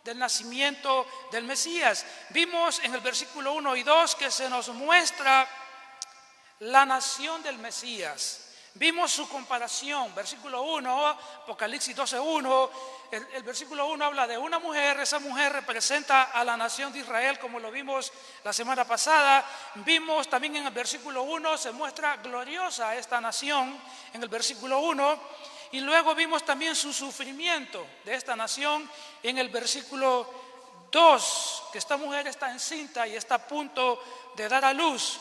del nacimiento del Mesías. Vimos en el versículo 1 y 2 que se nos muestra la nación del Mesías. Vimos su comparación, versículo 1, Apocalipsis 12:1, el versículo 1 habla de una mujer, esa mujer representa a la nación de Israel, como lo vimos la semana pasada. Vimos también en el versículo 1, se muestra gloriosa esta nación, en el versículo 1, y luego vimos también su sufrimiento de esta nación, en el versículo 2, que esta mujer está encinta y está a punto de dar a luz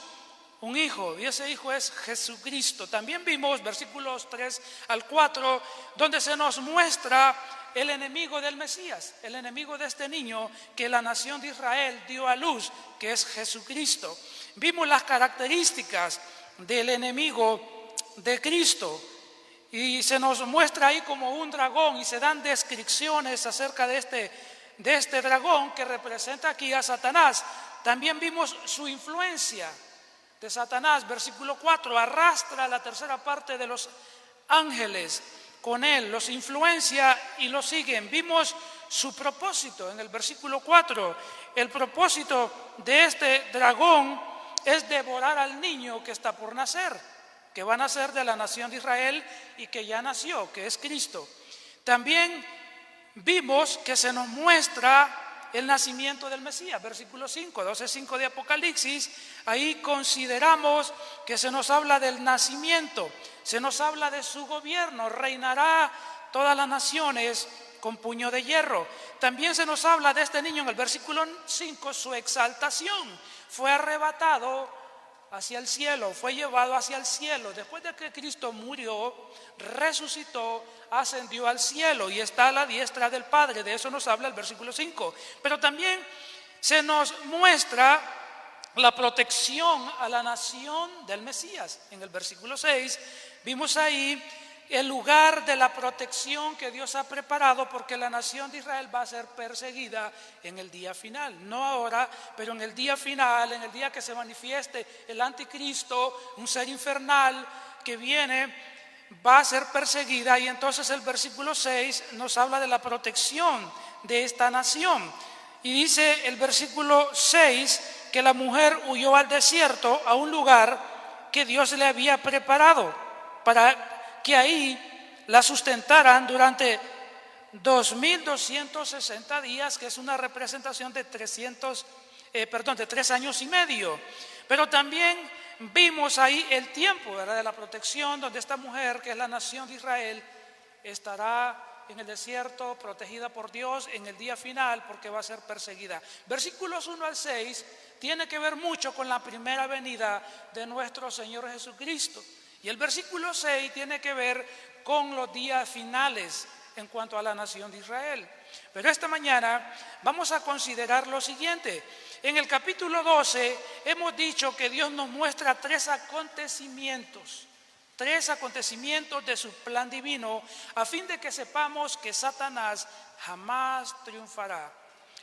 un hijo, y ese hijo es Jesucristo. También vimos versículos 3 al 4, donde se nos muestra el enemigo del Mesías, el enemigo de este niño que la nación de Israel dio a luz, que es Jesucristo. Vimos las características del enemigo de Cristo, y se nos muestra ahí como un dragón, y se dan descripciones acerca de este dragón que representa aquí a Satanás. También vimos su influencia de Satanás, versículo 4, arrastra la tercera parte de los ángeles con él, los influencia y los siguen. Vimos su propósito en el versículo 4. El propósito de este dragón es devorar al niño que está por nacer, que va a nacer de la nación de Israel y que ya nació, que es Cristo. También vimos que se nos muestra el nacimiento del Mesías, versículo 5, 12:5 de Apocalipsis. Ahí consideramos que se nos habla del nacimiento, se nos habla de su gobierno, reinará todas las naciones con puño de hierro. También se nos habla de este niño en el versículo 5, su exaltación. Fue arrebatado hacia el cielo, fue llevado hacia el cielo. Después de que Cristo murió, resucitó, ascendió al cielo y está a la diestra del Padre. De eso nos habla el versículo 5. Pero también se nos muestra la protección a la nación del Mesías. En el versículo 6 vimos ahí el lugar de la protección que Dios ha preparado, porque la nación de Israel va a ser perseguida en el día final, no ahora, pero en el día final, en el día que se manifieste el anticristo, un ser infernal que viene, va a ser perseguida. Y entonces el versículo 6 nos habla de la protección de esta nación, y dice el versículo 6 que la mujer huyó al desierto, a un lugar que Dios le había preparado para que ahí la sustentaran durante 2,260 días, que es una representación de 3 años y medio. Pero también vimos ahí el tiempo, ¿verdad?, de la protección, donde esta mujer, que es la nación de Israel, estará en el desierto, protegida por Dios en el día final, porque va a ser perseguida. Versículos 1 al 6 tiene que ver mucho con la primera venida de nuestro Señor Jesucristo. Y el versículo 6 tiene que ver con los días finales en cuanto a la nación de Israel. Pero esta mañana vamos a considerar lo siguiente. En el capítulo 12 hemos dicho que Dios nos muestra tres acontecimientos de su plan divino, a fin de que sepamos que Satanás jamás triunfará.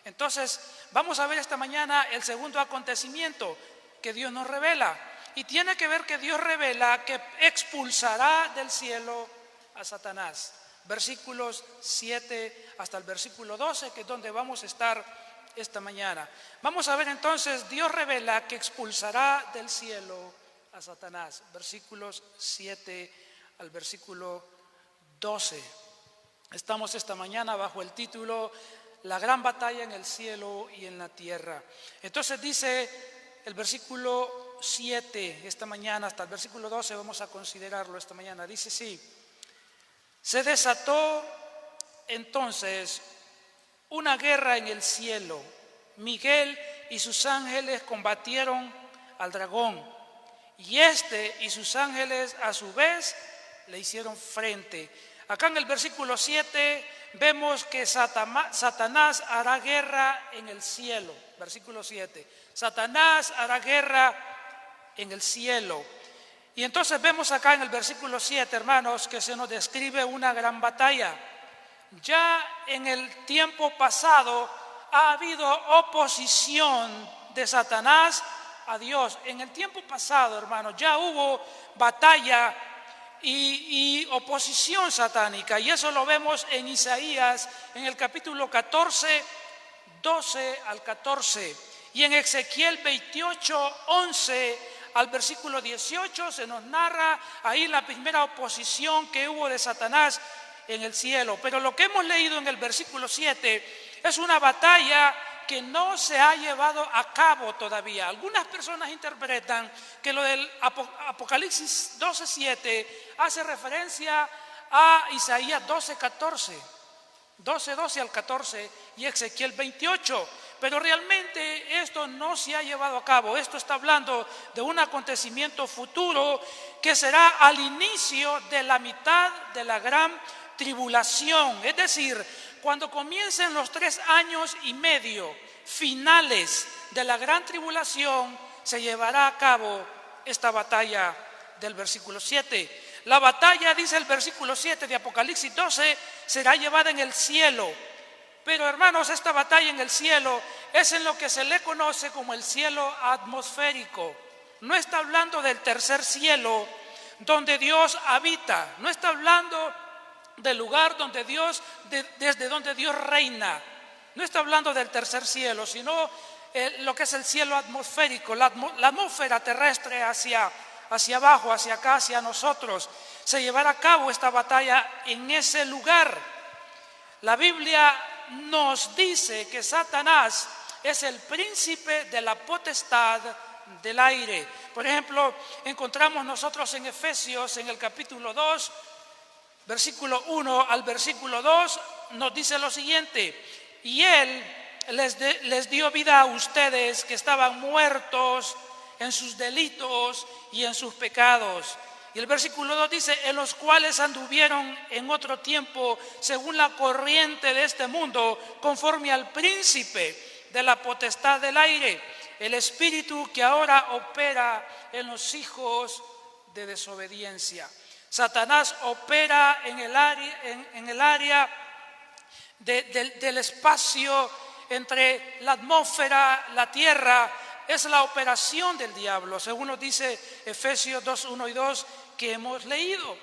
Entonces, vamos a ver esta mañana el segundo acontecimiento que Dios nos revela. Y tiene que ver que Dios revela que expulsará del cielo a Satanás. Versículos 7 hasta el versículo 12, que es donde vamos a estar esta mañana. Vamos a ver entonces, Dios revela que expulsará del cielo a Satanás. Versículos 7 al versículo 12. Estamos esta mañana bajo el título La gran batalla en el cielo y en la tierra. Entonces dice el versículo 7 esta mañana hasta el versículo 12, vamos a considerarlo esta mañana. Dice así: se desató entonces una guerra en el cielo. Miguel y sus ángeles combatieron al dragón, y este y sus ángeles a su vez le hicieron frente. Acá en el versículo 7 vemos que Satanás hará guerra en el cielo. Versículo 7. Satanás hará guerra en el cielo. Y entonces vemos acá en el versículo 7, hermanos, que se nos describe una gran batalla. Ya en el tiempo pasado ha habido oposición de Satanás a Dios. En el tiempo pasado, hermanos, ya hubo batalla y oposición satánica. Y eso lo vemos en Isaías, en el capítulo 14, 12 al 14. Y en Ezequiel 28, 11 al versículo 18 se nos narra ahí la primera oposición que hubo de Satanás en el cielo. Pero lo que hemos leído en el versículo 7 es una batalla que no se ha llevado a cabo todavía. Algunas personas interpretan que lo del Apocalipsis 12:7 hace referencia a Isaías 12:14, 12 al 14 y Ezequiel 28. Pero realmente esto no se ha llevado a cabo. Esto está hablando de un acontecimiento futuro que será al inicio de la mitad de la gran tribulación. Es decir, cuando comiencen los 3 años y medio finales de la gran tribulación, se llevará a cabo esta batalla del versículo 7. La batalla, dice el versículo 7 de Apocalipsis 12, será llevada en el cielo. Pero hermanos, esta batalla en el cielo es en lo que se le conoce como el cielo atmosférico. No está hablando del tercer cielo donde Dios habita. No está hablando del lugar donde desde donde Dios reina. No está hablando del tercer cielo, sino lo que es el cielo atmosférico, la atmósfera terrestre hacia abajo, hacia acá, hacia nosotros. Se llevará a cabo esta batalla en ese lugar. La Biblia nos dice que Satanás es el príncipe de la potestad del aire. Por ejemplo, encontramos nosotros en Efesios, en el capítulo 2, versículo 1 al versículo 2, nos dice lo siguiente: y Él les dio vida a ustedes que estaban muertos en sus delitos y en sus pecados. Y el versículo 2 dice: en los cuales anduvieron en otro tiempo según la corriente de este mundo, conforme al príncipe de la potestad del aire, el espíritu que ahora opera en los hijos de desobediencia. Satanás opera en el área del espacio entre la atmósfera, la tierra. Es la operación del diablo, según nos dice Efesios 2, 1 y 2 que hemos leído.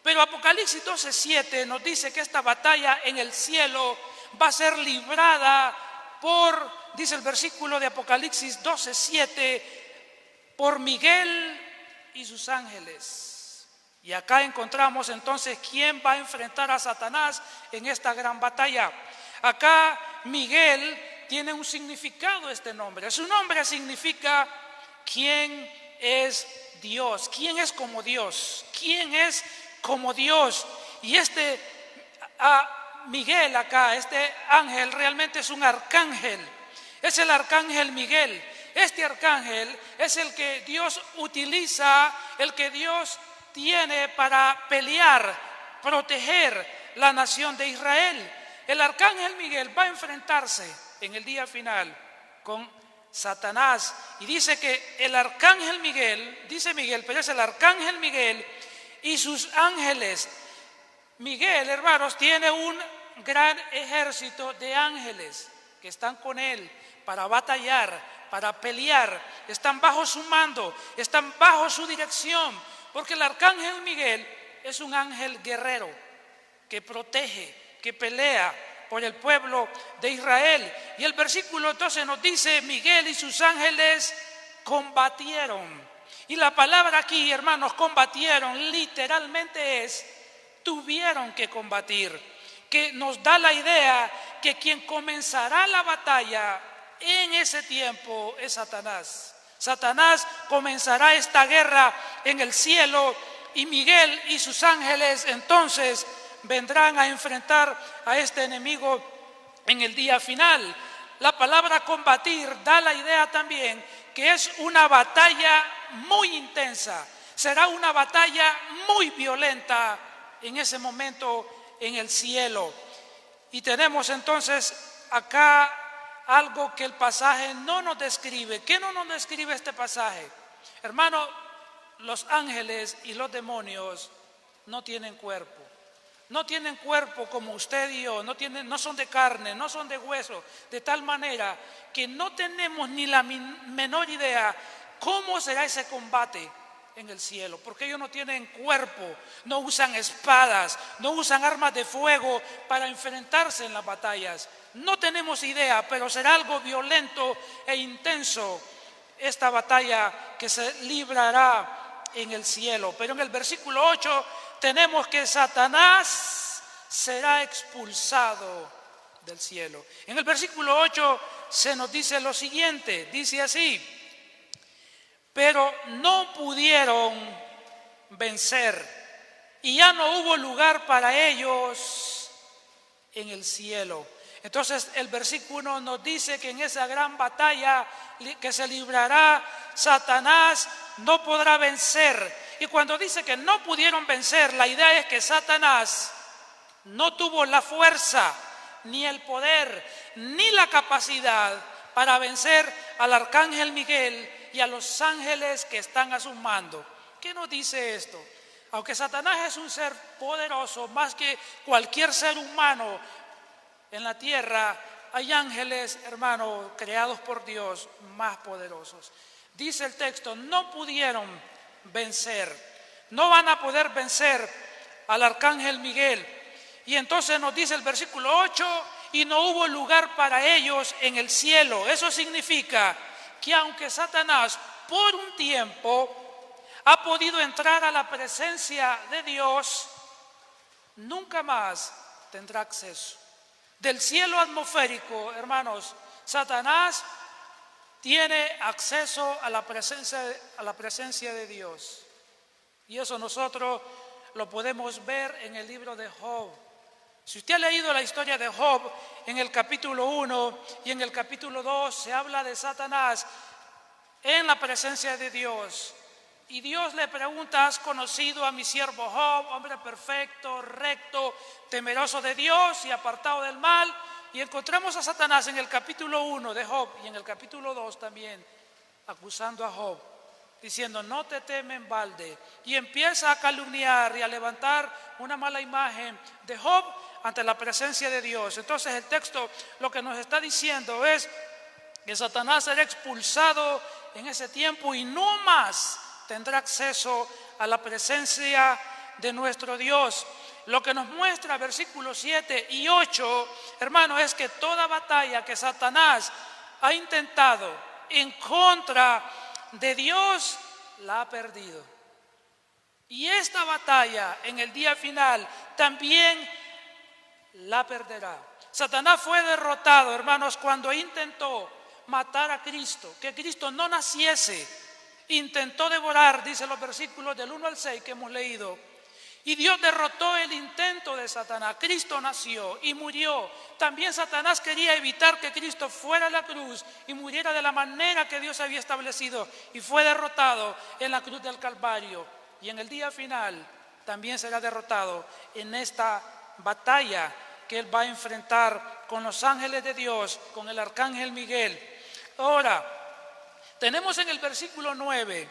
Pero Apocalipsis 12:7 nos dice que esta batalla en el cielo va a ser librada por, dice el versículo de Apocalipsis 12:7, por Miguel y sus ángeles. Y acá encontramos entonces quién va a enfrentar a Satanás en esta gran batalla. Acá Miguel tiene un significado este nombre. Su nombre significa quién es Dios, quién es como Dios, quién es como Dios. Y Miguel acá, este ángel realmente es un arcángel, es el arcángel Miguel. Este arcángel es el que Dios utiliza, el que Dios tiene para pelear, proteger la nación de Israel. El arcángel Miguel va a enfrentarse en el día final con Satanás. Y dice que el arcángel Miguel, dice Miguel, pero es el arcángel Miguel y sus ángeles. Miguel, hermanos, tiene un gran ejército de ángeles que están con él para batallar, para pelear. Están bajo su mando, están bajo su dirección, porque el arcángel Miguel es un ángel guerrero que protege, que pelea por el pueblo de Israel. Y el versículo 12 nos dice: Miguel y sus ángeles combatieron. Y la palabra aquí, hermanos, combatieron, literalmente es tuvieron que combatir, que nos da la idea que quien comenzará la batalla en ese tiempo es Satanás. Satanás comenzará esta guerra en el cielo y Miguel y sus ángeles entonces vendrán a enfrentar a este enemigo en el día final. La palabra combatir da la idea también que es una batalla muy intensa, será una batalla muy violenta en ese momento en el cielo. Y tenemos entonces acá algo que el pasaje no nos describe. ¿Qué no nos describe este pasaje? Hermano, los ángeles y los demonios no tienen cuerpo. No tienen cuerpo como usted y yo, no son de carne, no son de hueso, de tal manera que no tenemos ni la menor idea cómo será ese combate en el cielo, porque ellos no tienen cuerpo, no usan espadas, no usan armas de fuego para enfrentarse en las batallas. No tenemos idea, pero será algo violento e intenso esta batalla que se librará en el cielo. Pero en el versículo 8 tenemos que Satanás será expulsado del cielo. En el versículo 8 se nos dice lo siguiente, dice así: pero no pudieron vencer y ya no hubo lugar para ellos en el cielo. Entonces el versículo nos dice que en esa gran batalla que se librará, Satanás no podrá vencer. Y cuando dice que no pudieron vencer, la idea es que Satanás no tuvo la fuerza, ni el poder, ni la capacidad para vencer al arcángel Miguel y a los ángeles que están a su mando. ¿Qué nos dice esto? Aunque Satanás es un ser poderoso, más que cualquier ser humano en la tierra, hay ángeles, hermanos, creados por Dios, más poderosos. Dice el texto, no pudieron vencer, no van a poder vencer al arcángel Miguel. Y entonces nos dice el versículo 8, y no hubo lugar para ellos en el cielo. Eso significa que aunque Satanás por un tiempo ha podido entrar a la presencia de Dios, nunca más tendrá acceso. Del cielo atmosférico, hermanos, Satanás tiene acceso a la presencia de Dios. Y eso nosotros lo podemos ver en el libro de Job. Si usted ha leído la historia de Job, en el capítulo 1 y en el capítulo 2 se habla de Satanás en la presencia de Dios. Y Dios le pregunta, ¿has conocido a mi siervo Job, hombre perfecto, recto, temeroso de Dios y apartado del mal? Y encontramos a Satanás en el capítulo 1 de Job y en el capítulo 2 también, acusando a Job, diciendo, no te teme en balde. Y empieza a calumniar y a levantar una mala imagen de Job ante la presencia de Dios. Entonces el texto lo que nos está diciendo es que Satanás será expulsado en ese tiempo y no más tendrá acceso a la presencia de nuestro Dios. Lo que nos muestra versículos 7 y 8, hermano, es que toda batalla que Satanás ha intentado en contra de Dios, la ha perdido. Y esta batalla en el día final también la perderá. Satanás fue derrotado, hermanos, cuando intentó matar a Cristo, que Cristo no naciese. Intentó devorar, dice los versículos del 1 al 6 que hemos leído. Y Dios derrotó el intento de Satanás. Cristo nació y murió. También Satanás quería evitar que Cristo fuera a la cruz y muriera de la manera que Dios había establecido. Y fue derrotado en la cruz del Calvario. Y en el día final también será derrotado en esta batalla que Él va a enfrentar con los ángeles de Dios, con el arcángel Miguel. Ahora, tenemos en el versículo 9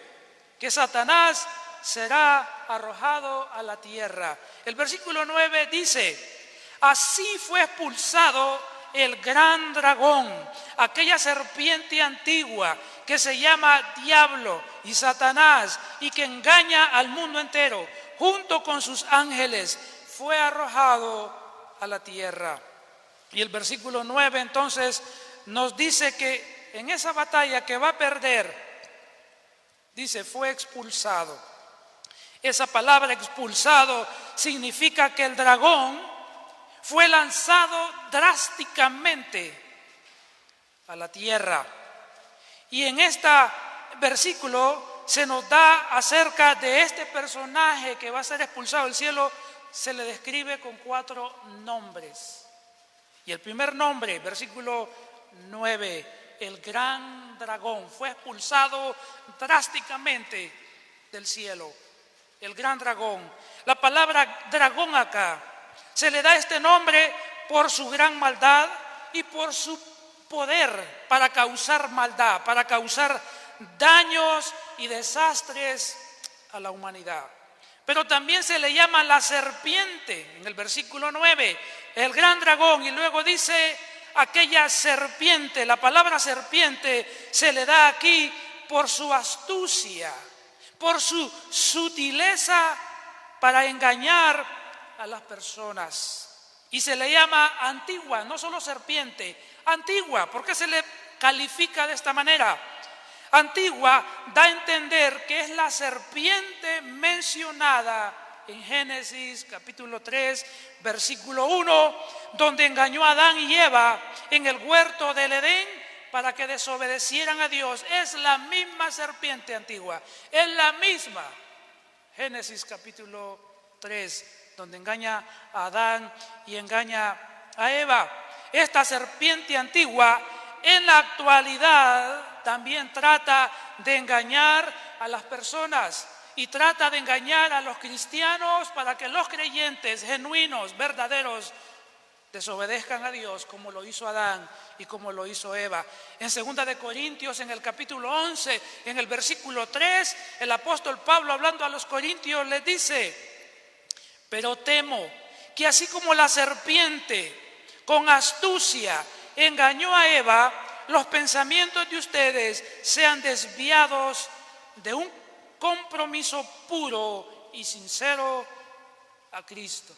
que Satanás será arrojado a la tierra. El versículo 9 dice, así fue expulsado el gran dragón, aquella serpiente antigua que se llama Diablo y Satanás y que engaña al mundo entero, junto con sus ángeles, fue arrojado a la tierra. Y el versículo 9 entonces nos dice que en esa batalla que va a perder, dice, fue expulsado. Esa palabra expulsado significa que el dragón fue lanzado drásticamente a la tierra. Y en este versículo se nos da acerca de este personaje que va a ser expulsado del cielo, se le describe con 4 nombres. Y el primer nombre, versículo 9, el gran dragón, fue expulsado drásticamente del cielo. El gran dragón. La palabra dragón acá se le da este nombre por su gran maldad y por su poder para causar maldad, para causar daños y desastres a la humanidad. Pero también se le llama la serpiente en el versículo 9, el gran dragón, y luego dice aquella serpiente. La palabra serpiente se le da aquí por su astucia, por su sutileza para engañar a las personas. Y se le llama antigua, no solo serpiente, antigua. ¿Por qué se le califica de esta manera? Antigua da a entender que es la serpiente mencionada en Génesis capítulo 3, versículo 1, donde engañó a Adán y Eva en el huerto del Edén para que desobedecieran a Dios. Es la misma serpiente antigua, es la misma. Génesis capítulo 3, donde engaña a Adán y engaña a Eva. Esta serpiente antigua en la actualidad también trata de engañar a las personas y trata de engañar a los cristianos para que los creyentes genuinos, verdaderos, desobedezcan a Dios como lo hizo Adán y como lo hizo Eva. En 2 de Corintios, en el capítulo 11, en el versículo 3, el apóstol Pablo, hablando a los corintios, les dice: pero temo que así como la serpiente con astucia engañó a Eva, los pensamientos de ustedes sean desviados de un compromiso puro y sincero a Cristo.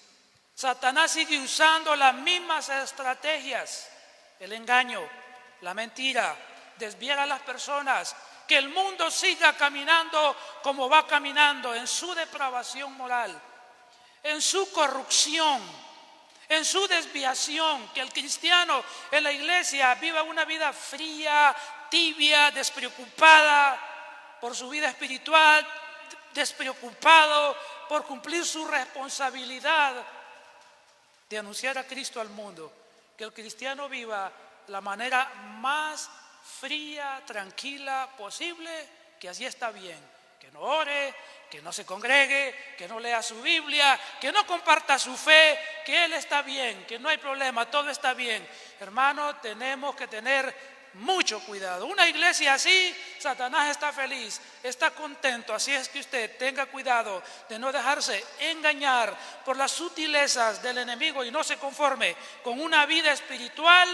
Satanás sigue usando las mismas estrategias: el engaño, la mentira, desviar a las personas, que el mundo siga caminando como va caminando, en su depravación moral, en su corrupción, en su desviación, que el cristiano en la iglesia viva una vida fría, tibia, despreocupada por su vida espiritual, despreocupado por cumplir su responsabilidad de anunciar a Cristo al mundo. Que el cristiano viva la manera más fría, tranquila posible, que así está bien. Que no ore, que no se congregue, que no lea su Biblia, que no comparta su fe, que él está bien, que no hay problema, todo está bien. Hermano, tenemos que tener mucho cuidado. Una iglesia así, Satanás está feliz, está contento. Así es que usted tenga cuidado de no dejarse engañar por las sutilezas del enemigo y no se conforme con una vida espiritual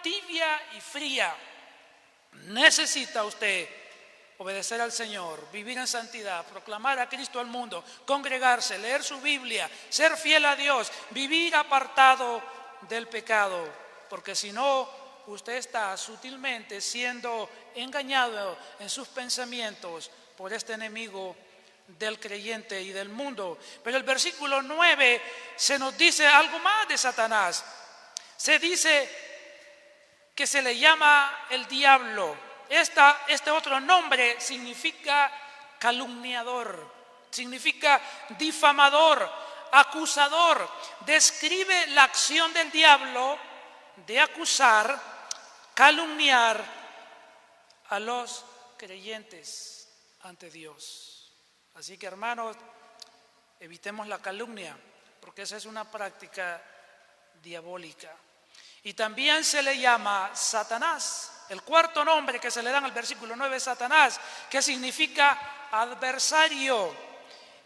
tibia y fría. Necesita usted obedecer al Señor, vivir en santidad, proclamar a Cristo al mundo, congregarse, leer su Biblia, ser fiel a Dios, vivir apartado del pecado, porque si no, usted está sutilmente siendo engañado en sus pensamientos por este enemigo del creyente y del mundo. Pero el versículo 9 se nos dice algo más de Satanás. Se dice que se le llama el diablo. Este otro nombre significa calumniador, significa difamador, acusador. Describe la acción del diablo de acusar, calumniar a los creyentes ante Dios. Así que, hermanos, evitemos la calumnia, porque esa es una práctica diabólica. Y también se le llama Satanás. El cuarto nombre que se le da en el versículo 9 es Satanás, que significa adversario.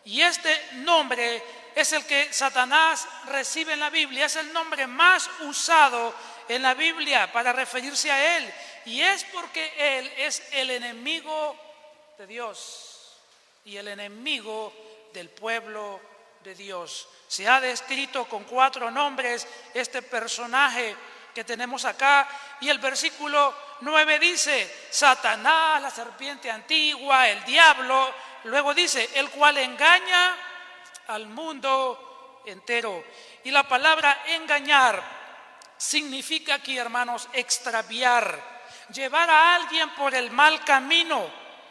Y este nombre es el que Satanás recibe en la Biblia, es el nombre más usado en la Biblia para referirse a él. Y es porque él es el enemigo de Dios y el enemigo del pueblo de Dios. Se ha descrito con 4 nombres este personaje que tenemos acá, y el versículo 9 dice: Satanás, la serpiente antigua, el diablo. Luego dice: el cual engaña al mundo entero. Y la palabra engañar significa aquí, hermanos, extraviar, llevar a alguien por el mal camino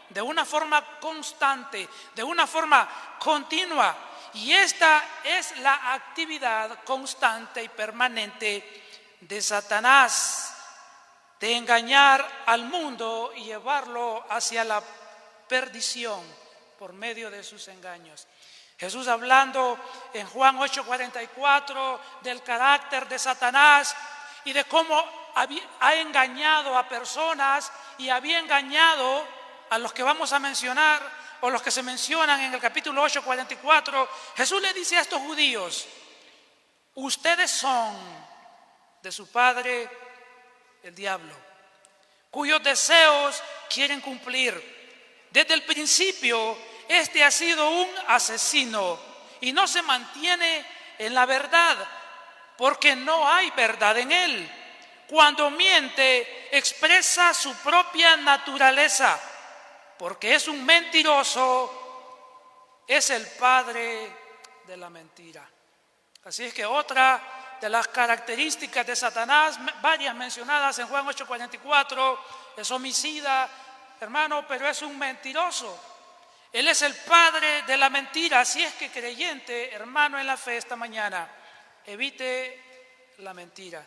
de una forma constante, de una forma continua. Y esta es la actividad constante y permanente de Satanás, de engañar al mundo y llevarlo hacia la perdición por medio de sus engaños. Jesús, hablando en Juan 8:44 del carácter de Satanás y de cómo ha engañado a personas y había engañado a los que vamos a mencionar o los que se mencionan en el capítulo 8:44, Jesús le dice a estos judíos: ustedes son de su padre el diablo, cuyos deseos quieren cumplir. Desde el principio, este ha sido un asesino y no se mantiene en la verdad, porque no hay verdad en él. Cuando miente, expresa su propia naturaleza, porque es un mentiroso, es el padre de la mentira. Así es que otra de las características de Satanás, varias mencionadas en Juan 8:44, es homicida, hermano, pero es un mentiroso. Él es el padre de la mentira. Así es que, creyente, hermano en la fe, esta mañana, evite la mentira,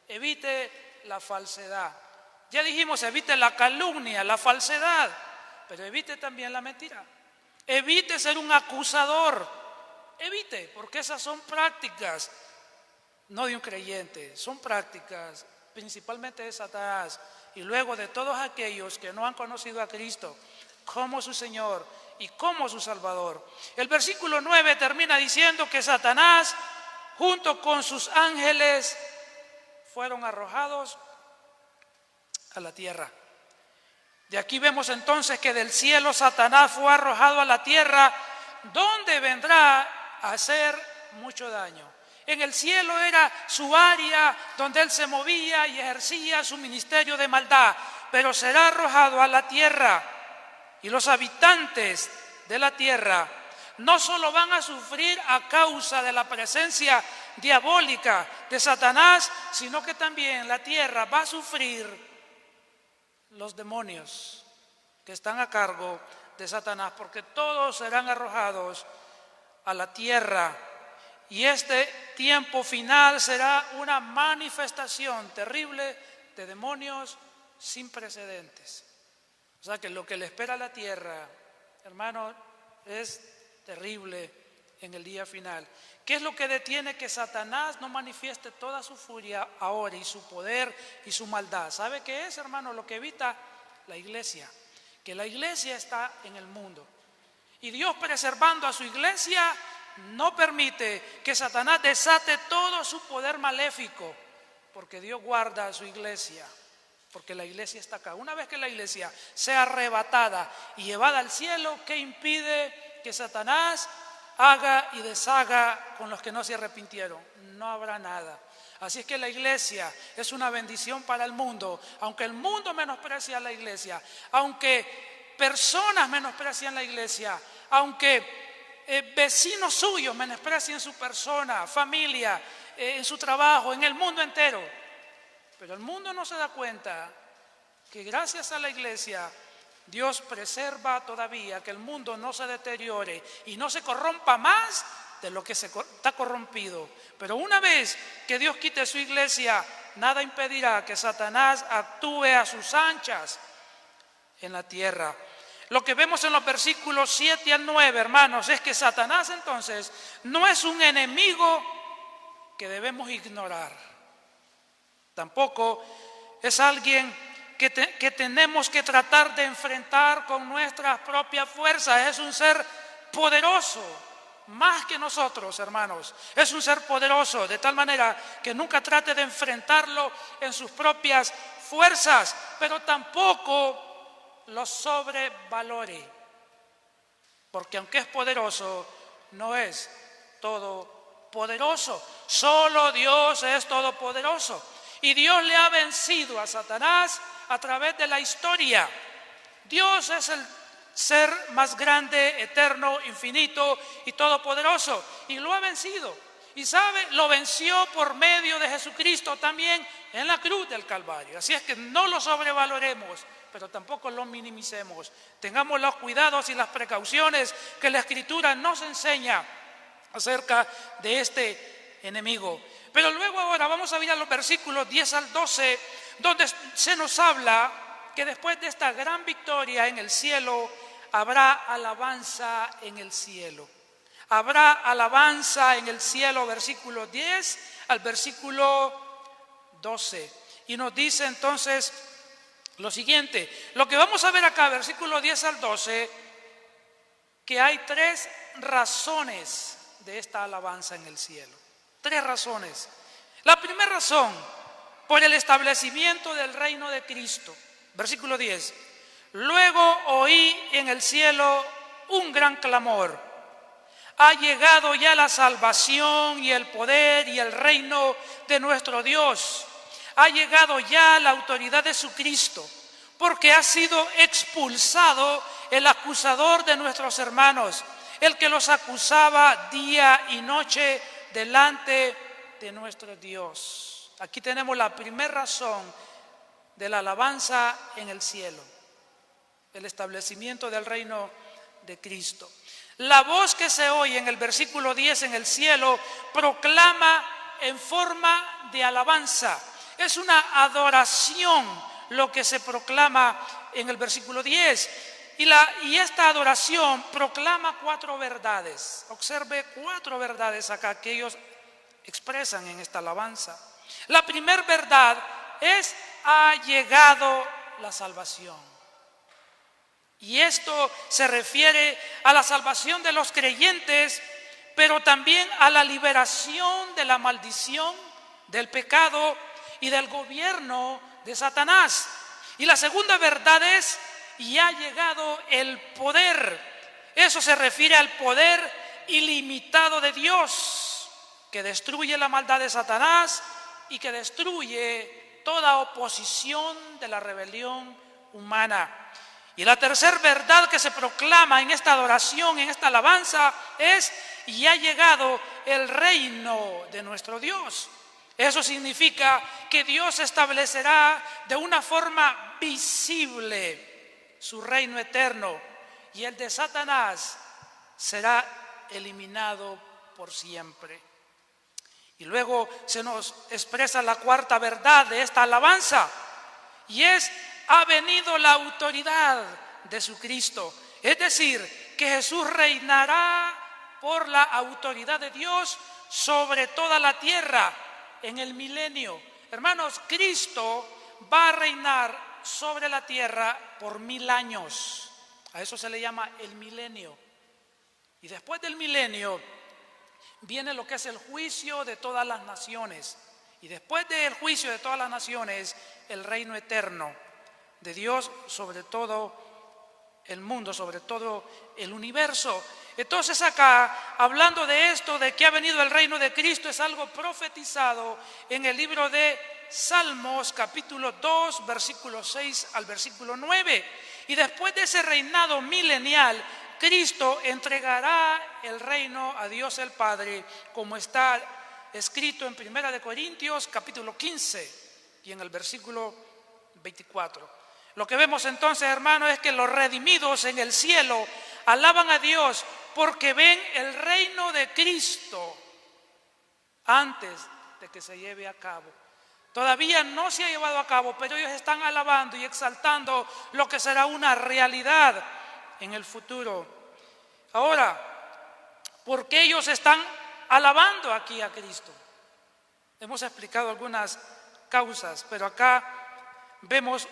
evite la falsedad. Ya dijimos, evite la calumnia, la falsedad, pero evite también la mentira. Evite ser un acusador. Evite, porque esas son prácticas, no de un creyente, son prácticas principalmente de Satanás y luego de todos aquellos que no han conocido a Cristo como su Señor y como su Salvador. El versículo 9 termina diciendo que Satanás, junto con sus ángeles, fueron arrojados a la tierra. De aquí vemos entonces que del cielo Satanás fue arrojado a la tierra, donde vendrá a hacer mucho daño. En el cielo era su área donde él se movía y ejercía su ministerio de maldad, pero será arrojado a la tierra. Y los habitantes de la tierra no solo van a sufrir a causa de la presencia diabólica de Satanás, sino que también la tierra va a sufrir los demonios que están a cargo de Satanás, porque todos serán arrojados a la tierra. Y este tiempo final será una manifestación terrible de demonios sin precedentes. O sea que lo que le espera a la tierra, hermano, es terrible en el día final. ¿Qué es lo que detiene que Satanás no manifieste toda su furia ahora y su poder y su maldad? ¿Sabe qué es, hermano? Lo que evita la iglesia. Que la iglesia está en el mundo. Y Dios, preservando a su iglesia, no permite que Satanás desate todo su poder maléfico, porque Dios guarda a su iglesia. Porque la iglesia está acá. Una vez que la iglesia sea arrebatada y llevada al cielo, ¿qué impide que Satanás haga y deshaga con los que no se arrepintieron? No habrá nada. Así es que la iglesia es una bendición para el mundo. Aunque el mundo menosprecia a la iglesia, aunque personas menosprecian la iglesia, aunque vecinos suyos menosprecien su persona, familia, en su trabajo, en el mundo entero. Pero el mundo no se da cuenta que gracias a la iglesia Dios preserva todavía que el mundo no se deteriore y no se corrompa más de lo que está corrompido. Pero una vez que Dios quite su iglesia, nada impedirá que Satanás actúe a sus anchas en la tierra. Lo que vemos en los versículos 7 al 9, hermanos, es que Satanás entonces no es un enemigo que debemos ignorar. Tampoco es alguien que tenemos que tratar de enfrentar con nuestras propias fuerzas. Es un ser poderoso, más que nosotros, hermanos. Es un ser poderoso, de tal manera que nunca trate de enfrentarlo en sus propias fuerzas, pero tampoco lo sobrevalore. Porque aunque es poderoso, no es todopoderoso. Solo Dios es todopoderoso. Y Dios le ha vencido a Satanás a través de la historia. Dios es el ser más grande, eterno, infinito y todopoderoso. Y lo ha vencido. Y sabe, lo venció por medio de Jesucristo también en la cruz del Calvario. Así es que no lo sobrevaloremos, pero tampoco lo minimicemos. Tengamos los cuidados y las precauciones que la Escritura nos enseña acerca de este enemigo. Pero luego ahora vamos a ver los versículos 10 al 12, donde se nos habla que después de esta gran victoria en el cielo, habrá alabanza en el cielo. Habrá alabanza en el cielo, versículo 10 al versículo 12. Y nos dice entonces lo siguiente. Lo que vamos a ver acá, versículo 10 al 12, que hay 3 razones de esta alabanza en el cielo. 3 razones. La primera razón, por el establecimiento del reino de Cristo. Versículo 10. Luego oí en el cielo un gran clamor. Ha llegado ya la salvación y el poder y el reino de nuestro Dios. Ha llegado ya la autoridad de su Cristo, porque ha sido expulsado el acusador de nuestros hermanos, el que los acusaba día y noche delante de nuestro Dios. Aquí tenemos la primera razón de la alabanza en el cielo, el establecimiento del reino de Cristo. La voz que se oye en el versículo 10 en el cielo proclama en forma de alabanza. Es una adoración lo que se proclama en el versículo 10. Y esta adoración proclama 4 verdades. Observe 4 verdades acá que ellos expresan en esta alabanza. La primera verdad es: ha llegado la salvación. Y esto se refiere a la salvación de los creyentes, pero también a la liberación de la maldición, del pecado y del gobierno de Satanás. Y la segunda verdad es: y ha llegado el poder. Eso se refiere al poder ilimitado de Dios, que destruye la maldad de Satanás y que destruye toda oposición de la rebelión humana. Y la tercera verdad que se proclama en esta adoración, en esta alabanza, es: y ha llegado el reino de nuestro Dios. Eso significa que Dios establecerá de una forma visible su reino eterno, y el de Satanás será eliminado por siempre. Y luego se nos expresa la cuarta verdad de esta alabanza, y es: ha venido la autoridad de su Cristo. Es decir, que Jesús reinará por la autoridad de Dios sobre toda la tierra en el milenio. Hermanos, Cristo va a reinar sobre la tierra por 1000 años. A eso se le llama el milenio. Y después del milenio viene lo que es el juicio de todas las naciones. Y después del juicio de todas las naciones, el reino eterno de Dios sobre todo el mundo, sobre todo el universo. Entonces acá, hablando de esto, de que ha venido el reino de Cristo, es algo profetizado en el libro de Salmos, capítulo 2, versículo 6 al versículo 9. Y después de ese reinado milenial, Cristo entregará el reino a Dios el Padre, como está escrito en 1 Corintios, capítulo 15, y en el versículo 24. Lo que vemos entonces, hermanos, es que los redimidos en el cielo alaban a Dios porque ven el reino de Cristo antes de que se lleve a cabo. Todavía no se ha llevado a cabo, pero ellos están alabando y exaltando lo que será una realidad en el futuro. Ahora, ¿por qué ellos están alabando aquí a Cristo? Hemos explicado algunas causas, pero acá vemos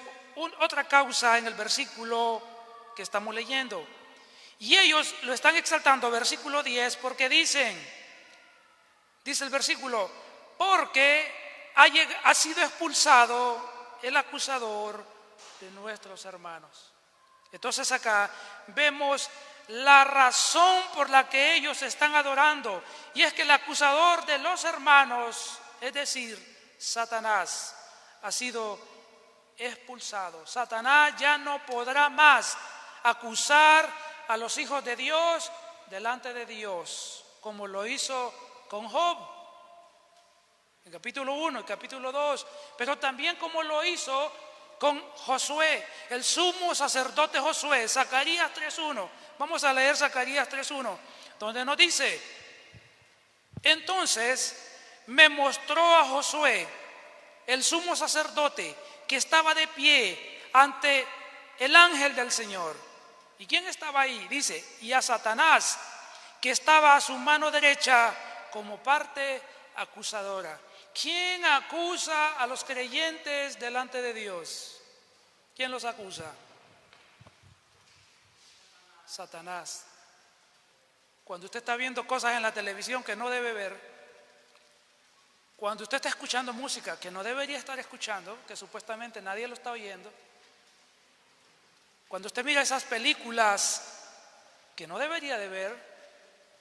otra causa en el versículo que estamos leyendo. Y ellos lo están exaltando, versículo 10, porque dice el versículo: porque ha sido expulsado el acusador de nuestros hermanos. Entonces acá vemos la razón por la que ellos están adorando, y es que el acusador de los hermanos, es decir, Satanás, ha sido expulsado. Satanás ya no podrá más acusar a los hijos de Dios delante de Dios, como lo hizo con Job en capítulo 1 y capítulo 2, pero también como lo hizo con Josué, el sumo sacerdote Josué. Zacarías 3:1. Vamos a leer Zacarías 3:1, donde nos dice: entonces me mostró a Josué, el sumo sacerdote, que estaba de pie ante el ángel del Señor. ¿Y quién estaba ahí? Dice: y a Satanás, que estaba a su mano derecha como parte acusadora. ¿Quién acusa a los creyentes delante de Dios? ¿Quién los acusa? Satanás. Cuando usted está viendo cosas en la televisión que no debe ver, cuando usted está escuchando música que no debería estar escuchando, que supuestamente nadie lo está oyendo, cuando usted mira esas películas que no debería de ver,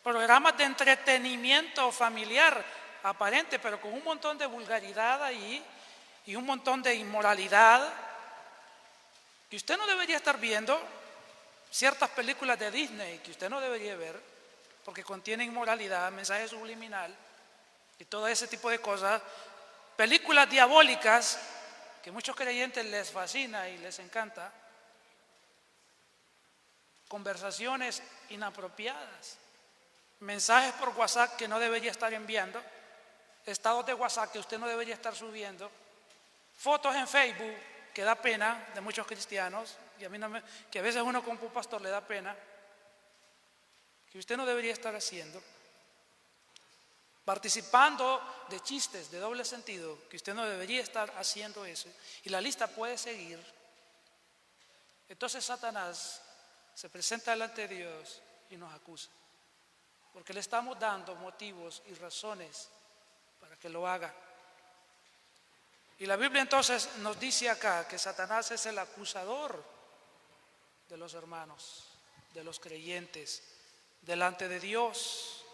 programas de entretenimiento familiar aparente, pero con un montón de vulgaridad ahí y un montón de inmoralidad que usted no debería estar viendo. Ciertas películas de Disney que usted no debería ver porque contienen inmoralidad, mensaje subliminal y todo ese tipo de cosas. Películas diabólicas que a muchos creyentes les fascina y les encanta. Conversaciones inapropiadas, mensajes por WhatsApp que no debería estar enviando, estados de WhatsApp que usted no debería estar subiendo, fotos en Facebook que da pena de muchos cristianos, y a mí que a veces uno como un pastor le da pena, que usted no debería estar haciendo, participando de chistes de doble sentido, que usted no debería estar haciendo eso, y la lista puede seguir. Entonces Satanás se presenta delante de Dios y nos acusa, porque le estamos dando motivos y razones para que lo haga. Y la Biblia entonces nos dice acá que Satanás es el acusador de los hermanos, de los creyentes, delante de Dios.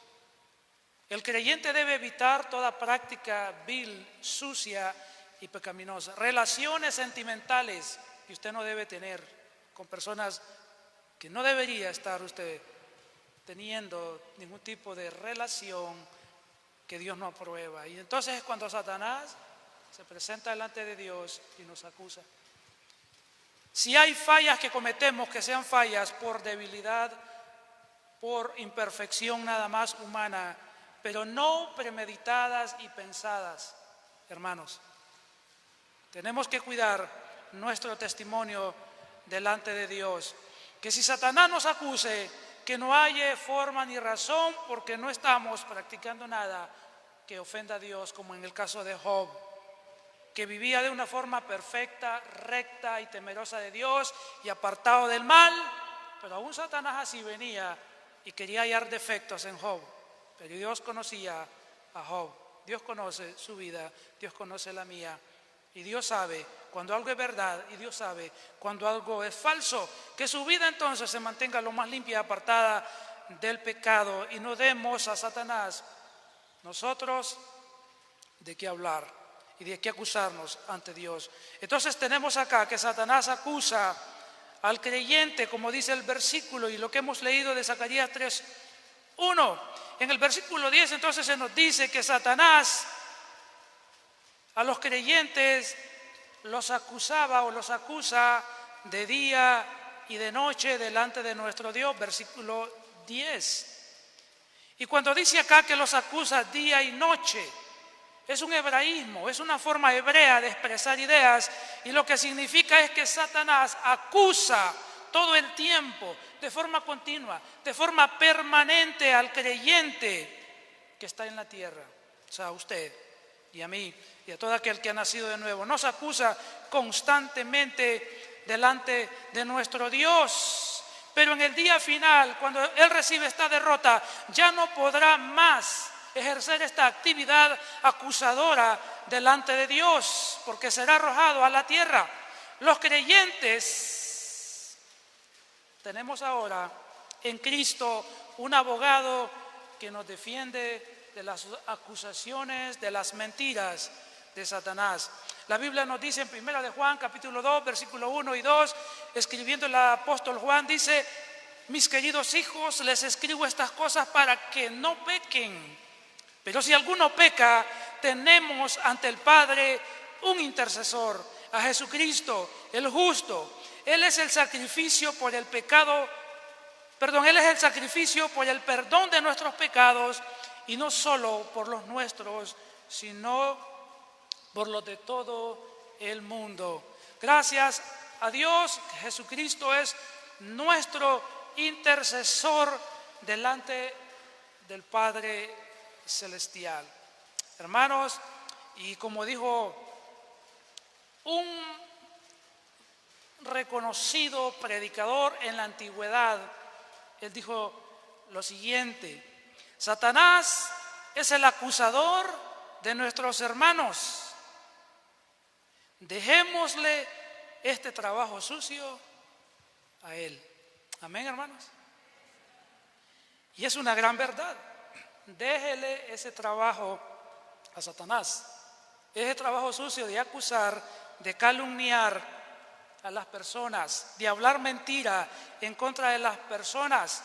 El creyente debe evitar toda práctica vil, sucia y pecaminosa. Relaciones sentimentales que usted no debe tener con personas que no debería estar usted teniendo ningún tipo de relación que Dios no aprueba. Y entonces es cuando Satanás se presenta delante de Dios y nos acusa. Si hay fallas que cometemos, que sean fallas por debilidad, por imperfección nada más humana, pero no premeditadas y pensadas, hermanos. Tenemos que cuidar nuestro testimonio delante de Dios. Que si Satanás nos acuse, que no haya forma ni razón, porque no estamos practicando nada que ofenda a Dios, como en el caso de Job, que vivía de una forma perfecta, recta y temerosa de Dios y apartado del mal, pero aún Satanás así venía y quería hallar defectos en Job. Pero Dios conocía a Job, Dios conoce su vida, Dios conoce la mía, y Dios sabe cuando algo es verdad y Dios sabe cuando algo es falso. Que su vida entonces se mantenga lo más limpia y apartada del pecado, y no demos a Satanás nosotros de qué hablar y de qué acusarnos ante Dios. Entonces tenemos acá que Satanás acusa al creyente, como dice el versículo y lo que hemos leído de Zacarías 3:1. En el versículo 10 entonces se nos dice que Satanás a los creyentes los acusaba o los acusa de día y de noche delante de nuestro Dios, versículo 10. Y cuando dice acá que los acusa día y noche, es un hebraísmo, es una forma hebrea de expresar ideas, y lo que significa es que Satanás acusa todo el tiempo, de forma continua, de forma permanente al creyente que está en la tierra, o sea, a usted y a mí y a todo aquel que ha nacido de nuevo. Nos acusa constantemente delante de nuestro Dios, pero en el día final, cuando Él recibe esta derrota, ya no podrá más ejercer esta actividad acusadora delante de Dios, porque será arrojado a la tierra. Los creyentes tenemos ahora en Cristo un abogado que nos defiende de las acusaciones, de las mentiras de Satanás. La Biblia nos dice en 1 de Juan, capítulo 2, versículo 1 y 2, escribiendo el apóstol Juan, dice: mis queridos hijos, les escribo estas cosas para que no pequen. Pero si alguno peca, tenemos ante el Padre un intercesor, a Jesucristo, el justo. Él es el sacrificio por el pecado, Él es el sacrificio por el perdón de nuestros pecados, y no solo por los nuestros, sino por los de todo el mundo. Gracias a Dios, Jesucristo es nuestro intercesor delante del Padre Celestial. Hermanos, y como dijo un reconocido predicador en la antigüedad, él dijo lo siguiente: Satanás es el acusador de nuestros hermanos. Dejémosle este trabajo sucio a él. Amén, hermanos. Y es una gran verdad. Déjele ese trabajo a Satanás. Ese trabajo sucio de acusar, de calumniar a las personas, de hablar mentira en contra de las personas.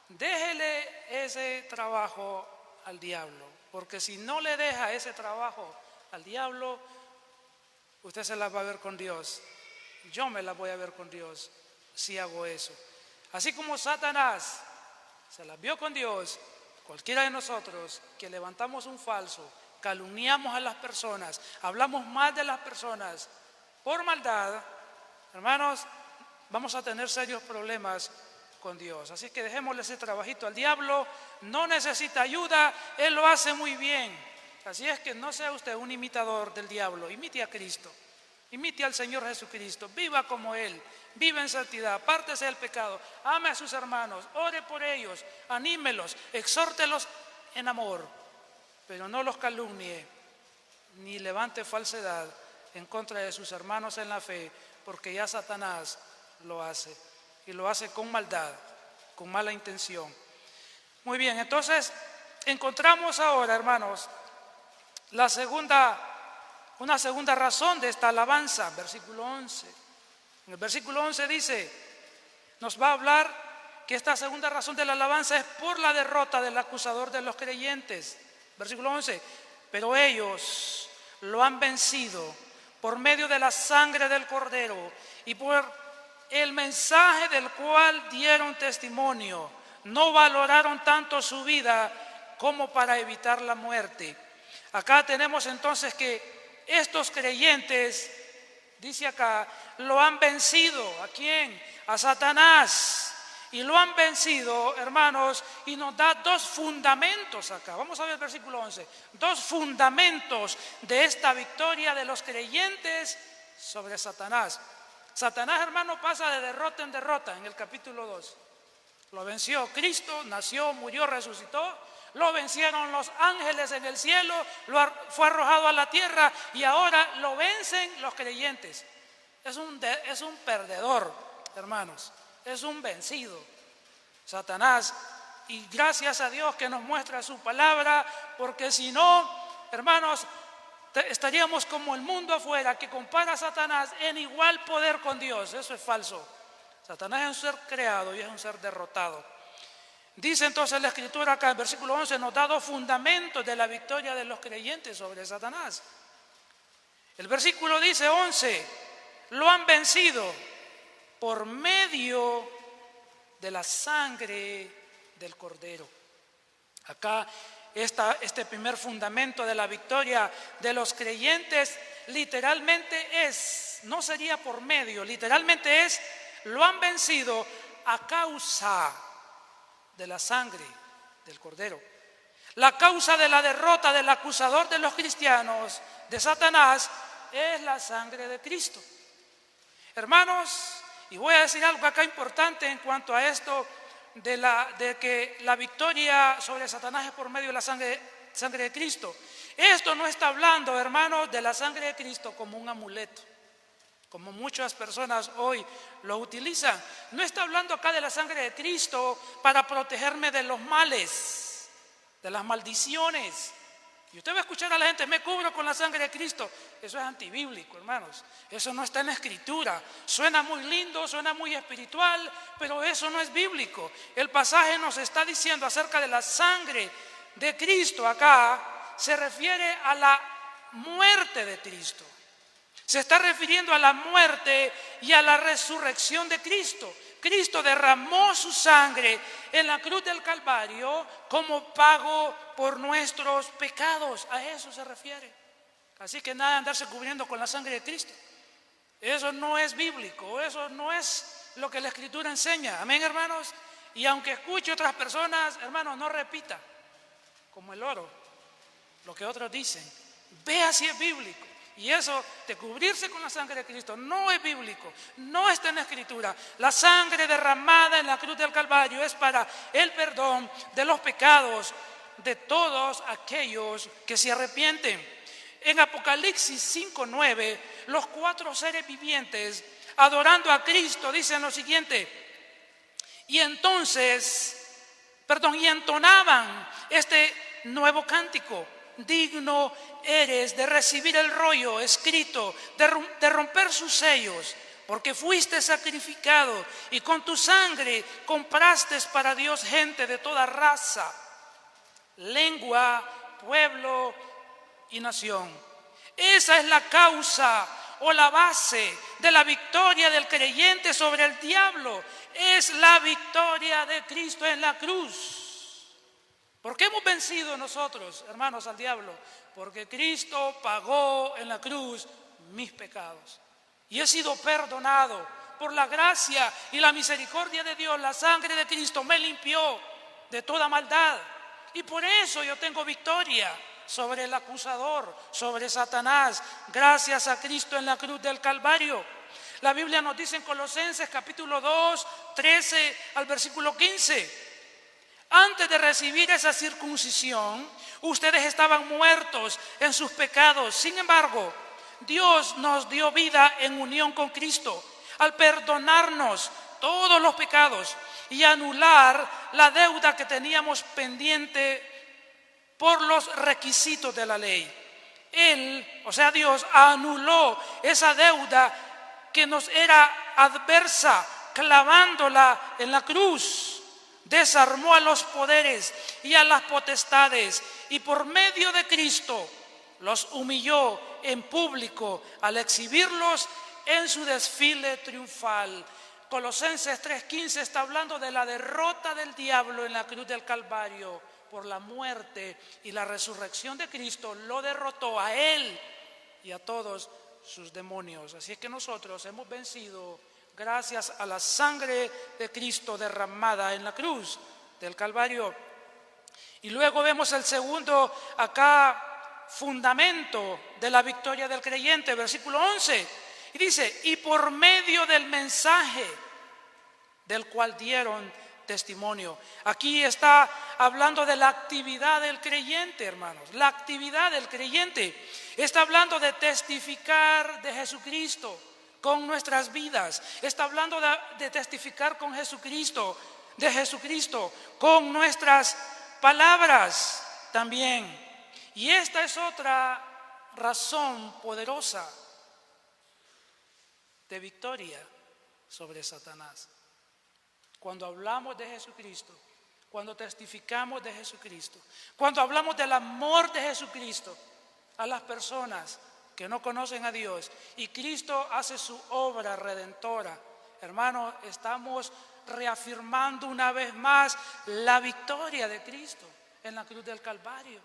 Déjele ese trabajo al diablo, porque si no le deja ese trabajo al diablo, usted se la va a ver con Dios. Yo me la voy a ver con Dios si hago eso. Así como Satanás se la vio con Dios, cualquiera de nosotros que levantamos un falso, calumniamos a las personas, hablamos mal de las personas por maldad, hermanos, vamos a tener serios problemas con Dios. Así que dejémosle ese trabajito al diablo. No necesita ayuda, él lo hace muy bien. Así es que no sea usted un imitador del diablo, imite a Cristo, imite al Señor Jesucristo, viva como Él, viva en santidad, apártese del pecado, ame a sus hermanos, ore por ellos, anímelos, exhórtelos en amor, pero no los calumnie ni levante falsedad en contra de sus hermanos en la fe, porque ya Satanás lo hace y lo hace con maldad, con mala intención. Muy bien, entonces encontramos ahora, hermanos, una segunda razón de esta alabanza, versículo 11. En el versículo 11 dice, nos va a hablar que esta segunda razón de la alabanza es por la derrota del acusador de los creyentes. Versículo 11, pero ellos lo han vencido por medio de la sangre del Cordero y por el mensaje del cual dieron testimonio. No valoraron tanto su vida como para evitar la muerte. Acá tenemos entonces que estos creyentes, dice acá, lo han vencido. ¿A quién? A Satanás. Y lo han vencido, hermanos, y nos da dos fundamentos acá. Vamos a ver el versículo 11. Dos fundamentos de esta victoria de los creyentes sobre Satanás. Satanás, hermano, pasa de derrota en derrota en el capítulo 2. Lo venció Cristo, nació, murió, resucitó. Lo vencieron los ángeles en el cielo, fue arrojado a la tierra y ahora lo vencen los creyentes. Es un perdedor, hermanos, es un vencido, Satanás. Y gracias a Dios que nos muestra su palabra, porque si no, hermanos, estaríamos como el mundo afuera que compara a Satanás en igual poder con Dios. Eso es falso. Satanás es un ser creado y es un ser derrotado. Dice entonces la Escritura acá, el versículo 11, nos da dos fundamentos de la victoria de los creyentes sobre Satanás. El versículo dice 11, lo han vencido por medio de la sangre del Cordero. Acá este primer fundamento de la victoria de los creyentes literalmente es, no sería por medio, literalmente es, lo han vencido a causa de la sangre del Cordero. La causa de la derrota del acusador de los cristianos, de Satanás, es la sangre de Cristo. Hermanos, y voy a decir algo acá importante en cuanto a esto de que la victoria sobre Satanás es por medio de la sangre de Cristo. Esto no está hablando, hermanos, de la sangre de Cristo como un amuleto, como muchas personas hoy lo utilizan. No está hablando acá de la sangre de Cristo para protegerme de los males, de las maldiciones. Y usted va a escuchar a la gente, me cubro con la sangre de Cristo. Eso es antibíblico, hermanos. Eso no está en la Escritura. Suena muy lindo, suena muy espiritual, pero eso no es bíblico. El pasaje nos está diciendo acerca de la sangre de Cristo acá, se refiere a la muerte de Cristo. Se está refiriendo a la muerte y a la resurrección de Cristo. Cristo derramó su sangre en la cruz del Calvario como pago por nuestros pecados. A eso se refiere. Así que nada de andarse cubriendo con la sangre de Cristo. Eso no es bíblico, eso no es lo que la Escritura enseña. Amén, hermanos. Y aunque escuche otras personas, hermanos, no repita como el oro lo que otros dicen. Vea si es bíblico. Y eso de cubrirse con la sangre de Cristo no es bíblico, no está en la Escritura. La sangre derramada en la cruz del Calvario es para el perdón de los pecados de todos aquellos que se arrepienten. En Apocalipsis 5:9, los 4 seres vivientes adorando a Cristo dicen lo siguiente: y entonces y entonaban este nuevo cántico: digno eres de recibir el rollo escrito, de romper sus sellos, porque fuiste sacrificado y con tu sangre compraste para Dios gente de toda raza, lengua, pueblo y nación. Esa es la causa o la base de la victoria del creyente sobre el diablo. Es la victoria de Cristo en la cruz. ¿Por qué hemos vencido nosotros, hermanos, al diablo? Porque Cristo pagó en la cruz mis pecados. Y he sido perdonado por la gracia y la misericordia de Dios. La sangre de Cristo me limpió de toda maldad. Y por eso yo tengo victoria sobre el acusador, sobre Satanás, gracias a Cristo en la cruz del Calvario. La Biblia nos dice en Colosenses capítulo 2, 13 al versículo 15: antes de recibir esa circuncisión, ustedes estaban muertos en sus pecados. Sin embargo, Dios nos dio vida en unión con Cristo al perdonarnos todos los pecados y anular la deuda que teníamos pendiente por los requisitos de la ley. Él, o sea, Dios, anuló esa deuda que nos era adversa, clavándola en la cruz. Desarmó a los poderes y a las potestades y por medio de Cristo los humilló en público al exhibirlos en su desfile triunfal. Colosenses 3:15 está hablando de la derrota del diablo en la cruz del Calvario. Por la muerte y la resurrección de Cristo lo derrotó a él y a todos sus demonios. Así es que nosotros hemos vencido gracias a la sangre de Cristo derramada en la cruz del Calvario. Y luego vemos el segundo acá fundamento de la victoria del creyente, versículo 11, y dice: y por medio del mensaje del cual dieron testimonio. Aquí está hablando de la actividad del creyente, hermanos. La actividad del creyente está hablando de testificar de Jesucristo con nuestras vidas. Está hablando de testificar con Jesucristo, de Jesucristo con nuestras palabras también. Y esta es otra razón poderosa de victoria sobre Satanás. Cuando hablamos de Jesucristo, cuando testificamos de Jesucristo, cuando hablamos del amor de Jesucristo a las personas que no conocen a Dios y Cristo hace su obra redentora, hermanos, estamos reafirmando una vez más la victoria de Cristo en la cruz del Calvario,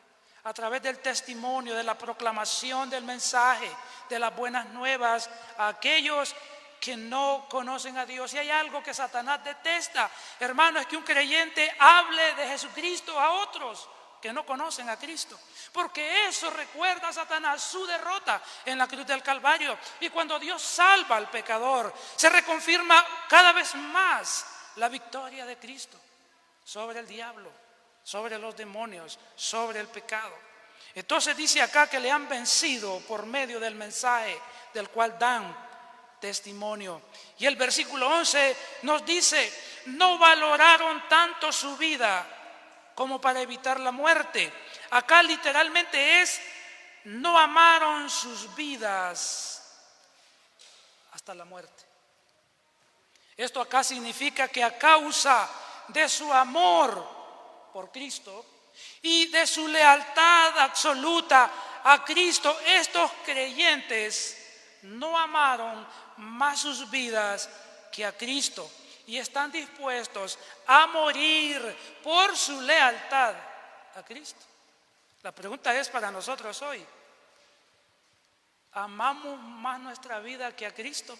a través del testimonio, de la proclamación del mensaje, de las buenas nuevas a aquellos que no conocen a Dios. Y hay algo que Satanás detesta, hermano, es que un creyente hable de Jesucristo a otros que no conocen a Cristo, porque eso recuerda a Satanás su derrota en la cruz del Calvario. Y cuando Dios salva al pecador, se reconfirma cada vez más la victoria de Cristo sobre el diablo, sobre los demonios, sobre el pecado. Entonces dice acá que le han vencido por medio del mensaje del cual dan testimonio. Y el versículo 11 nos dice: no valoraron tanto su vida como para evitar la muerte. Acá literalmente es: no amaron sus vidas hasta la muerte. Esto acá significa que a causa de su amor por Cristo y de su lealtad absoluta a Cristo, estos creyentes no amaron más sus vidas que a Cristo y están dispuestos a morir por su lealtad a Cristo. La pregunta es para nosotros hoy: ¿amamos más nuestra vida que a Cristo?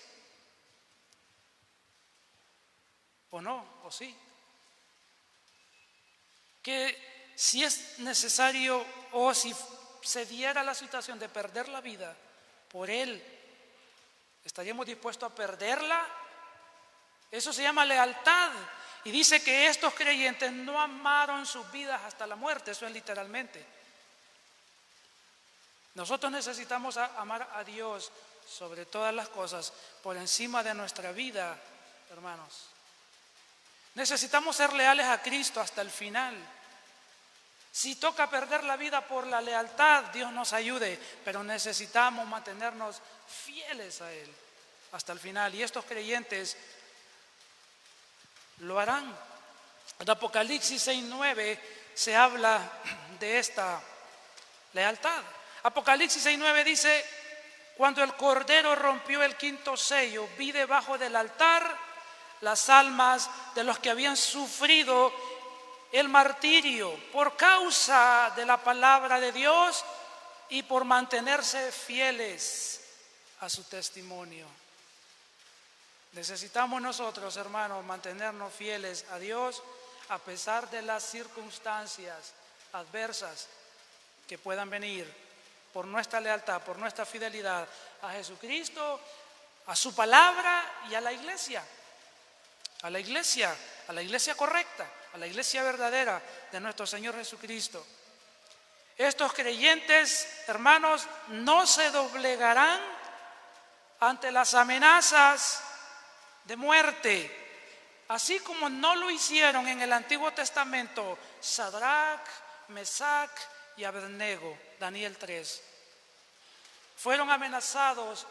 ¿O no? ¿O sí? Que si es necesario o si se diera la situación de perder la vida por Él, ¿estaríamos dispuestos a perderla? Eso se llama lealtad. Y dice que estos creyentes no amaron sus vidas hasta la muerte. Eso es literalmente. Nosotros necesitamos amar a Dios sobre todas las cosas, por encima de nuestra vida, hermanos. Necesitamos ser leales a Cristo hasta el final. Si toca perder la vida por la lealtad, Dios nos ayude, pero necesitamos mantenernos fieles a Él hasta el final. Y estos creyentes lo harán. En Apocalipsis 6:9 se habla de esta lealtad. Apocalipsis 6:9 dice: cuando el Cordero rompió el quinto sello, vi debajo del altar las almas de los que habían sufrido el martirio por causa de la palabra de Dios y por mantenerse fieles a su testimonio. Necesitamos nosotros, hermanos, mantenernos fieles a Dios a pesar de las circunstancias adversas que puedan venir por nuestra lealtad, por nuestra fidelidad a Jesucristo, a su palabra y a la iglesia. A la iglesia correcta, a la iglesia verdadera de nuestro Señor Jesucristo. Estos creyentes, hermanos, no se doblegarán ante las amenazas de muerte, así como no lo hicieron en el Antiguo Testamento Sadrach, Mesach y Abednego, Daniel 3. Fueron amenazados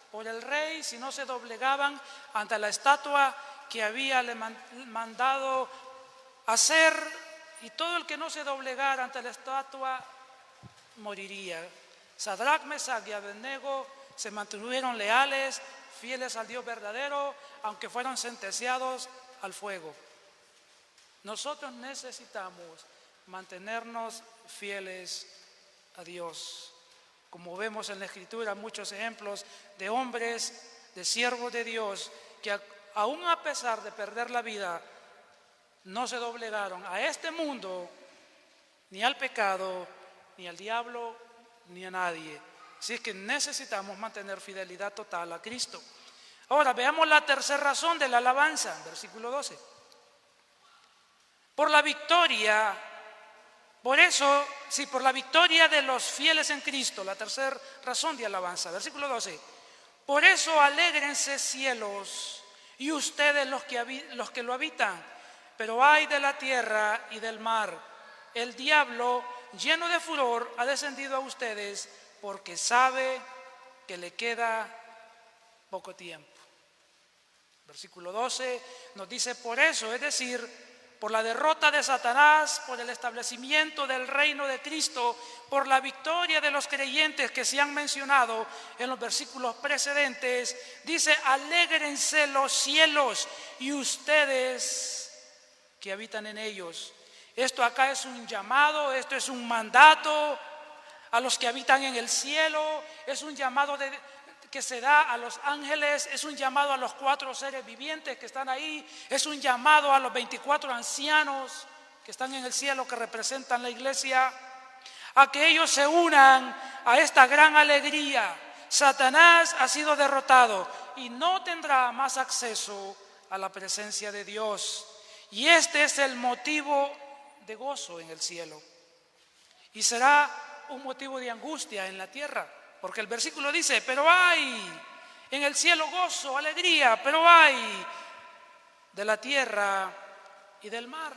por el rey si no se doblegaban ante la estatua que había mandado hacer, y todo el que no se doblegara ante la estatua moriría. Sadrach, Mesach y Abednego se mantuvieron leales, fieles al Dios verdadero, aunque fueron sentenciados al fuego. Nosotros necesitamos mantenernos fieles a Dios. Como vemos en la Escritura, muchos ejemplos de hombres, de siervos de Dios, que aún a pesar de perder la vida, no se doblegaron a este mundo, ni al pecado, ni al diablo, ni a nadie. Así es que necesitamos mantener fidelidad total a Cristo. Ahora veamos la tercera razón de la alabanza, versículo 12. Por la victoria, por la victoria de los fieles en Cristo, la tercera razón de alabanza, versículo 12. Por eso alégrense cielos y ustedes los que lo habitan, pero ay de la tierra y del mar. El diablo, lleno de furor, ha descendido a ustedes porque sabe que le queda poco tiempo. Versículo 12 nos dice: por eso, es decir, por la derrota de Satanás, por el establecimiento del reino de Cristo, por la victoria de los creyentes que se han mencionado en los versículos precedentes, dice: alégrense los cielos y ustedes que habitan en ellos. Esto acá es un llamado, esto es un mandato a los que habitan en el cielo, es un llamado que se da a los ángeles, es un llamado a los 4 seres vivientes que están ahí, es un llamado a los 24 ancianos que están en el cielo, que representan la iglesia, a que ellos se unan a esta gran alegría. Satanás ha sido derrotado y no tendrá más acceso a la presencia de Dios. Y este es el motivo de gozo en el cielo. Y será un motivo de angustia en la tierra. Porque el versículo dice: pero hay en el cielo gozo, alegría, pero hay de la tierra y del mar.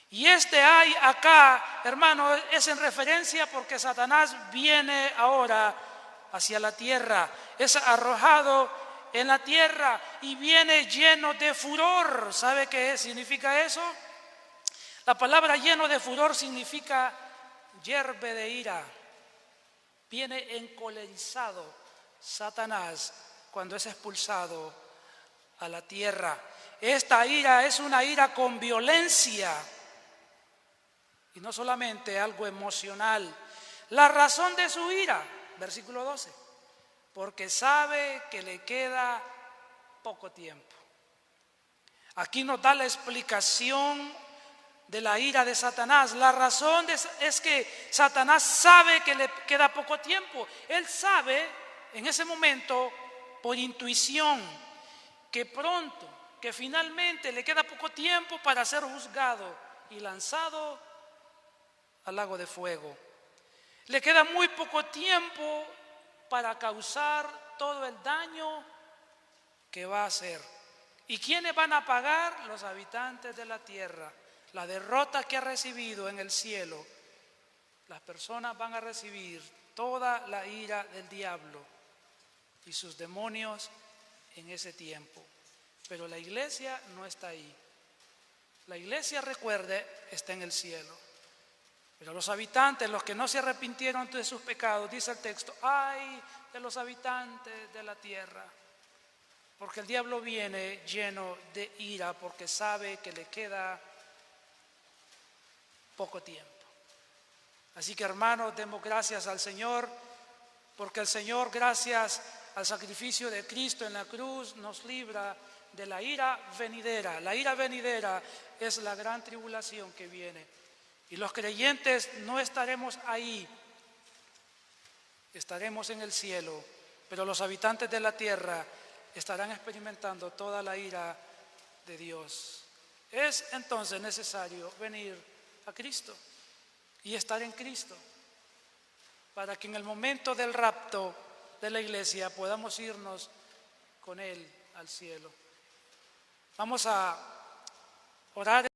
Y este hay acá, hermano, es en referencia porque Satanás viene ahora hacia la tierra, es arrojado en la tierra y viene lleno de furor. ¿Sabe qué significa eso? La palabra lleno de furor significa hierve de ira. Viene encolerizado Satanás cuando es expulsado a la tierra. Esta ira es una ira con violencia y no solamente algo emocional. La razón de su ira, versículo 12, porque sabe que le queda poco tiempo. Aquí nos da la explicación de la ira de Satanás. La razón es que Satanás sabe que le queda poco tiempo. Él sabe en ese momento, por intuición, que pronto, que finalmente le queda poco tiempo para ser juzgado y lanzado al lago de fuego. Le queda muy poco tiempo para causar todo el daño que va a hacer. ¿Y quiénes van a pagar? Los habitantes de la tierra. La derrota que ha recibido en el cielo, las personas van a recibir toda la ira del diablo y sus demonios en ese tiempo. Pero la iglesia no está ahí. La iglesia, recuerde, está en el cielo. Pero los habitantes, los que no se arrepintieron de sus pecados, dice el texto, ¡ay de los habitantes de la tierra! Porque el diablo viene lleno de ira, porque sabe que le queda poco tiempo. Así que, hermanos, demos gracias al Señor, porque el Señor, gracias al sacrificio de Cristo en la cruz, nos libra de la ira venidera. La ira venidera es la gran tribulación que viene. Y los creyentes no estaremos ahí, estaremos en el cielo, pero los habitantes de la tierra estarán experimentando toda la ira de Dios. Es entonces necesario venir a Cristo y estar en Cristo, para que en el momento del rapto de la iglesia podamos irnos con Él al cielo. Vamos a orar.